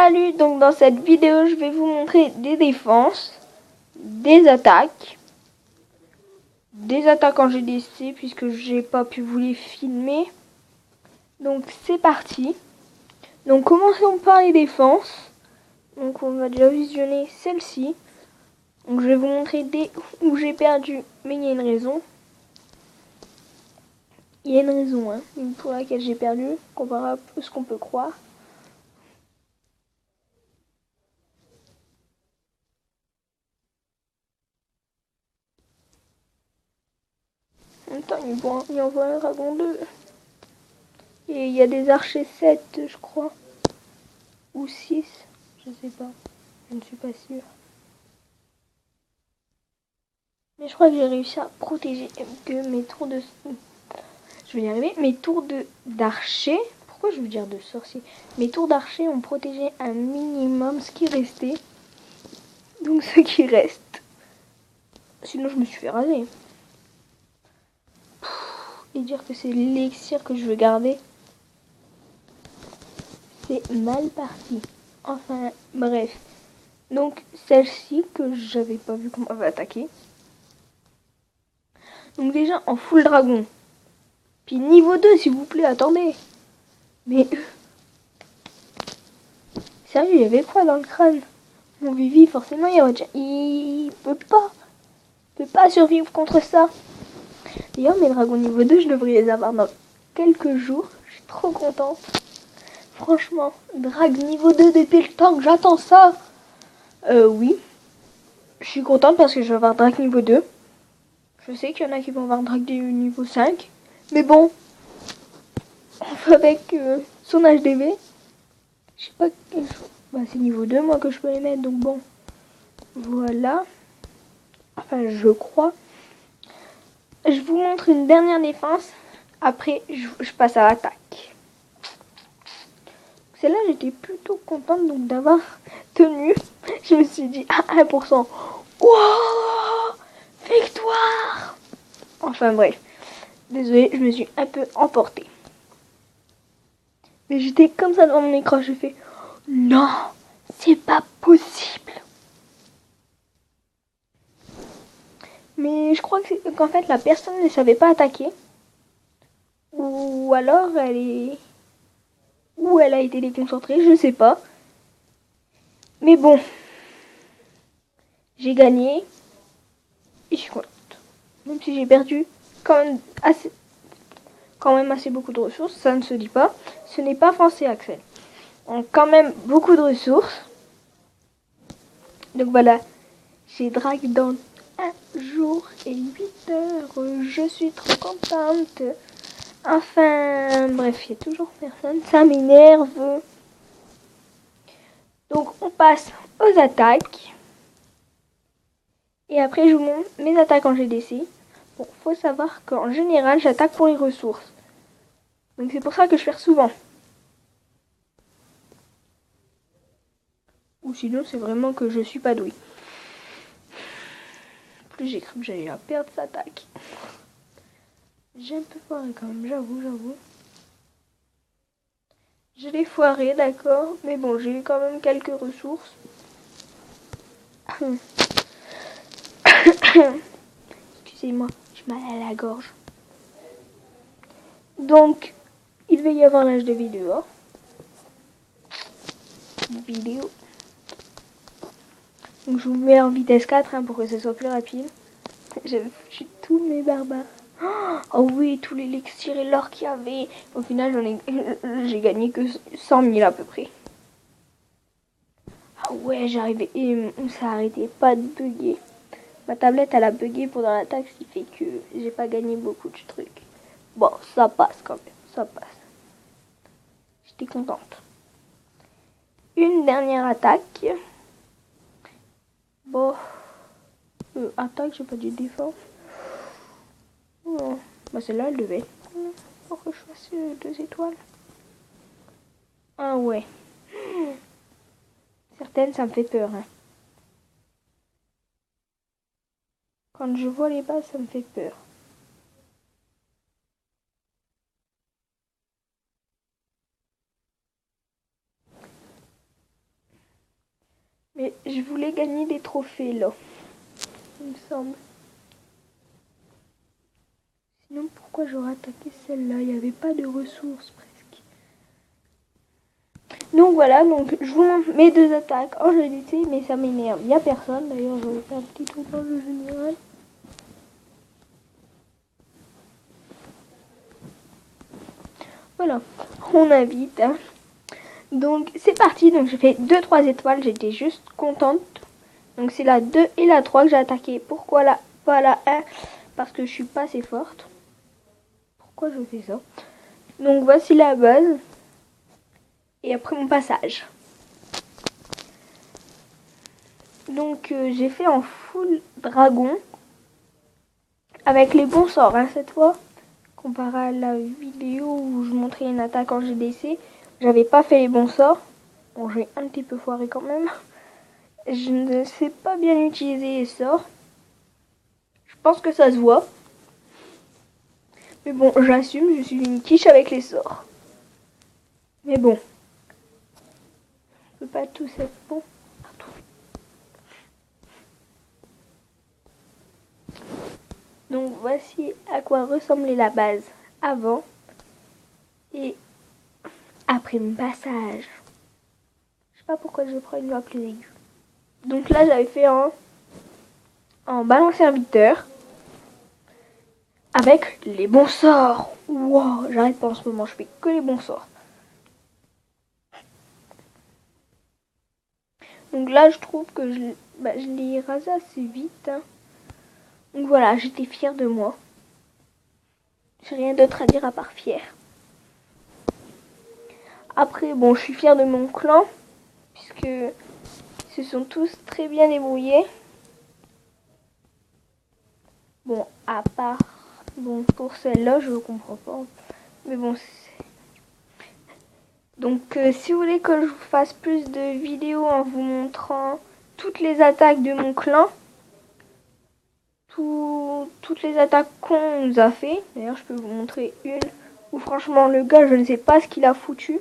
Salut, donc dans cette vidéo je vais vous montrer des défenses, des attaques en GDC puisque j'ai pas pu vous les filmer. Donc c'est parti. Donc commençons par les défenses. Donc on va déjà visionner celle-ci. Donc je vais vous montrer des où j'ai perdu, mais il y a une raison. Il y a une raison pour laquelle j'ai perdu, comparé à ce qu'on peut croire. En même temps, il envoie un dragon 2. Et il y a des archers 7, je crois. Ou 6, je sais pas. Je ne suis pas sûre. Mais je crois que j'ai réussi à protéger que mes tours de... Je vais y arriver. Mes tours d'archer... Pourquoi je veux dire de sorcier? Mes tours d'archer ont protégé un minimum ce qui restait. Donc ce qui reste. Sinon je me suis fait raser. Et dire que c'est l'élixir que je veux garder, c'est mal parti. Enfin, bref. Donc, celle-ci que j'avais pas vu qu'on m'avait attaqué. Donc déjà, en full dragon. Puis niveau 2, s'il vous plaît, attendez. Mais... Sérieux, il y avait quoi dans le crâne? Mon Vivi, forcément, il peut pas survivre contre ça. D'ailleurs, mes dragons niveau 2, je devrais les avoir dans quelques jours. Je suis trop contente. Franchement, drague niveau 2 depuis le temps que j'attends ça. Oui. Je suis contente parce que je vais avoir drague niveau 2. Je sais qu'il y en a qui vont avoir drague niveau 5. Mais bon, avec son HDV, je sais pas quel chose. Bah, c'est niveau 2 moi que je peux les mettre, donc bon. Voilà. Enfin, je crois. Je vous montre une dernière défense. Après, je passe à l'attaque. Celle-là, j'étais plutôt contente donc d'avoir tenu. Je me suis dit à 1%. Wow, victoire! Enfin bref. Désolée, je me suis un peu emportée. Mais j'étais comme ça devant mon écran. J'ai fait non, c'est pas possible. Mais je crois qu'en fait la personne ne savait pas attaquer. Ou alors elle a été déconcentrée, je sais pas. Mais bon, j'ai gagné. Et je suis contente. Même si j'ai perdu quand même assez beaucoup de ressources, ça ne se dit pas. Ce n'est pas français, Axel. On a quand même beaucoup de ressources. Donc voilà, j'ai drague dans 1 jour et 8 heures. Je suis trop contente. Enfin, bref, il n'y a toujours personne. Ça m'énerve. Donc, on passe aux attaques. Et après, je vous montre mes attaques en GDC. Bon, faut savoir qu'en général, j'attaque pour les ressources. Donc, c'est pour ça que je perds souvent. Ou sinon, c'est vraiment que je suis pas douée. Plus j'ai cru que j'allais la perdre cette attaque. J'ai un peu foiré quand même, j'avoue. Je l'ai foiré, d'accord. Mais bon, j'ai eu quand même quelques ressources. Excusez-moi, j'ai mal à la gorge. Donc, il va y avoir l'âge de vidéo. Donc, je vous mets en vitesse 4 pour que ce soit plus rapide. J'avais foutu tous mes barbares. Oh oui, tous les l'élixir et l'or qu'il y avait. Au final, j'ai gagné que 100 000 à peu près. Ah ouais, j'arrivais et ça arrêtait pas de bugger. Ma tablette, elle a bugué pendant l'attaque, ce qui fait que j'ai pas gagné beaucoup de trucs. Bon, ça passe quand même, ça passe. J'étais contente. Une dernière attaque. Bon, attaque, j'ai pas dit défense. Oh. Bah celle-là, elle devait. Pour que je fasse 2 étoiles. Ah ouais. Certaines, ça me fait peur. Quand je vois les bases, ça me fait peur. Mais je voulais gagner des trophées là, il me semble. Sinon pourquoi j'aurais attaqué celle-là? Il n'y avait pas de ressources presque. Donc voilà, donc je vous montre mes 2 attaques en jeu d'été, mais ça m'énerve. Il n'y a personne, d'ailleurs je vais faire un petit truc dans le général. Voilà, on invite. Hein. Donc c'est parti, donc j'ai fait 2-3 étoiles, j'étais juste contente. Donc c'est la 2 et la 3 que j'ai attaqué. Pourquoi pas la 1? Parce que je suis pas assez forte. Pourquoi je fais ça? Donc voici la base. Et après mon passage. Donc j'ai fait en full dragon. Avec les bons sorts hein, cette fois. Comparé à la vidéo où je montrais une attaque en GDC. J'avais pas fait les bons sorts. Bon j'ai un petit peu foiré quand même. Je ne sais pas bien utiliser les sorts. Je pense que ça se voit. Mais bon, j'assume, je suis une quiche avec les sorts. Mais bon. On peut pas tous être bon. Donc voici à quoi ressemblait la base avant et après mon passage. Je sais pas pourquoi je prends une voix plus aiguë. Donc là j'avais fait en ballon serviteur avec les bons sorts. Wow, j'arrête pas en ce moment, je fais que les bons sorts. Donc là je trouve que je l'ai rasé assez vite. Hein. Donc voilà, j'étais fière de moi. J'ai rien d'autre à dire à part fière. Après, bon, je suis fière de mon clan, puisque ils se sont tous très bien débrouillés. Bon, à part, bon, pour celle-là, je ne comprends pas. Mais bon, donc, si vous voulez que je vous fasse plus de vidéos en vous montrant toutes les attaques de mon clan, toutes les attaques qu'on nous a fait. D'ailleurs, je peux vous montrer une où franchement, le gars, je ne sais pas ce qu'il a foutu.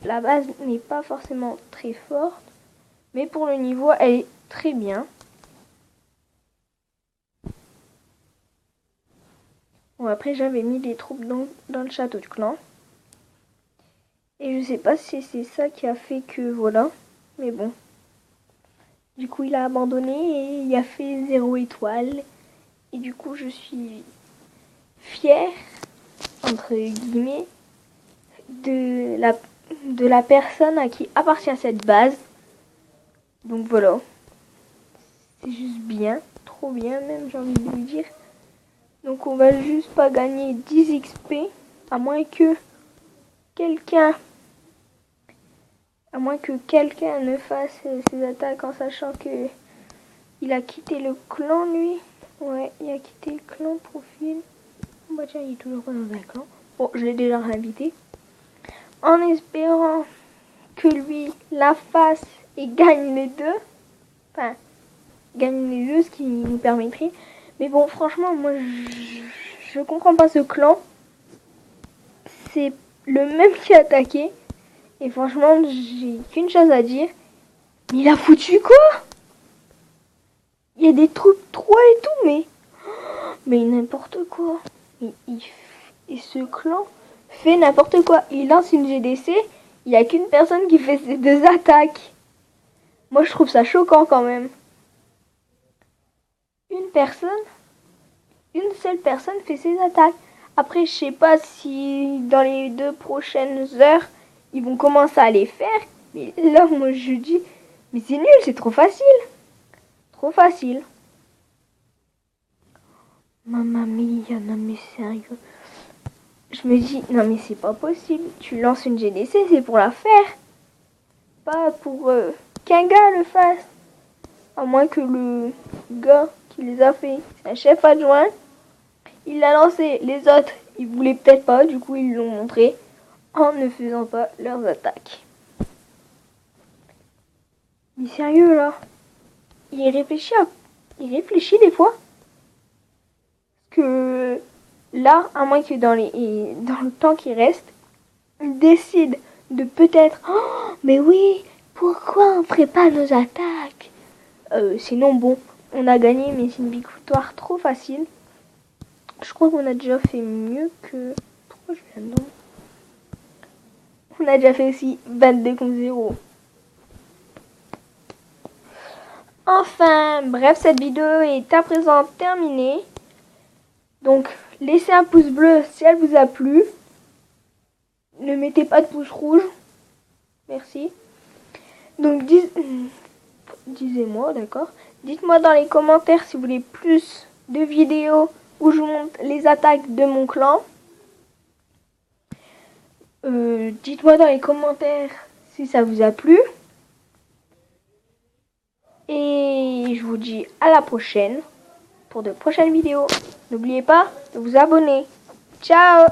La base n'est pas forcément très forte, mais pour le niveau, elle est très bien. Bon, après, j'avais mis des troupes dans le château du clan. Et je sais pas si c'est ça qui a fait que, voilà. Mais bon. Du coup, il a abandonné et il a fait 0 étoile. Et du coup, je suis fière, entre guillemets, de la personne à qui appartient cette base. Donc voilà. C'est juste bien. Trop bien même, j'ai envie de lui dire. Donc on va juste pas gagner 10 XP. À moins que quelqu'un ne fasse ses attaques en sachant que il a quitté le clan lui. Ouais, il a quitté le clan profil. Bah tiens, il est toujours pas dans un clan. Bon, je l'ai déjà réinvité. En espérant que lui la fasse et gagne les deux. Enfin, gagne les deux, ce qui nous permettrait. Mais bon, franchement, moi, je comprends pas ce clan. C'est le même qui a attaqué. Et franchement, j'ai qu'une chose à dire. Mais il a foutu quoi? Il y a des troupes 3 et tout, mais n'importe quoi. Et ce clan fait n'importe quoi. Il lance une GDC, il n'y a qu'une personne qui fait ces 2 attaques. Moi, je trouve ça choquant quand même. Une seule personne fait ses attaques. Après, je sais pas si dans les 2 prochaines heures, ils vont commencer à les faire. Mais là, moi, je dis, mais c'est nul, c'est trop facile. Trop facile. Mamma mia, non mais sérieux. Je me dis, non mais c'est pas possible. Tu lances une GDC, c'est pour la faire. Pas pour qu'un gars le fasse. À moins que le gars qui les a fait, c'est un chef adjoint. Il l'a lancé. Les autres, ils voulaient peut-être pas. Du coup, ils l'ont montré en ne faisant pas leurs attaques. Mais sérieux là. Il réfléchit des fois. Que là, à moins que dans le temps qui reste, il décide de peut-être... Oh, mais oui, Pourquoi on ferait pas nos attaques? Sinon, bon, on a gagné, mais c'est une victoire trop facile. Je crois qu'on a déjà fait mieux que... Pourquoi je viens dedans? On a déjà fait aussi 22 contre 0. Enfin, bref, cette vidéo est à présent terminée. Donc, laissez un pouce bleu si elle vous a plu. Ne mettez pas de pouce rouge. Merci. Donc, disez-moi, d'accord. Dites-moi dans les commentaires si vous voulez plus de vidéos où je vous montre les attaques de mon clan. Dites-moi dans les commentaires si ça vous a plu. Et je vous dis à la prochaine pour de prochaines vidéos. N'oubliez pas de vous abonner. Ciao!